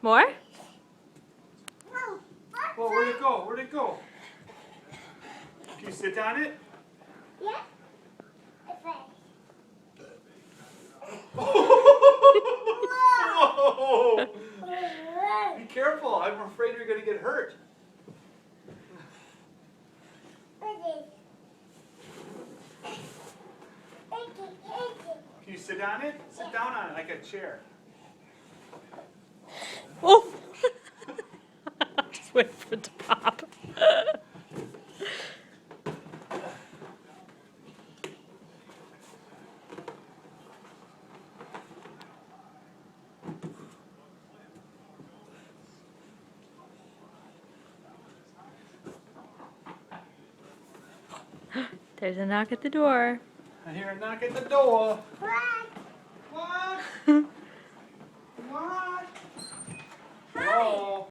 More? Well, where'd it go? Where'd it go? Can you sit on it? Yeah. Whoa! Be careful. I'm afraid you're going to get hurt. Can you sit on it? Sit down on it like a chair. Oh! Just wait for it to pop. There's a knock at the door. I hear a knock at the door. What? What? What? Oh.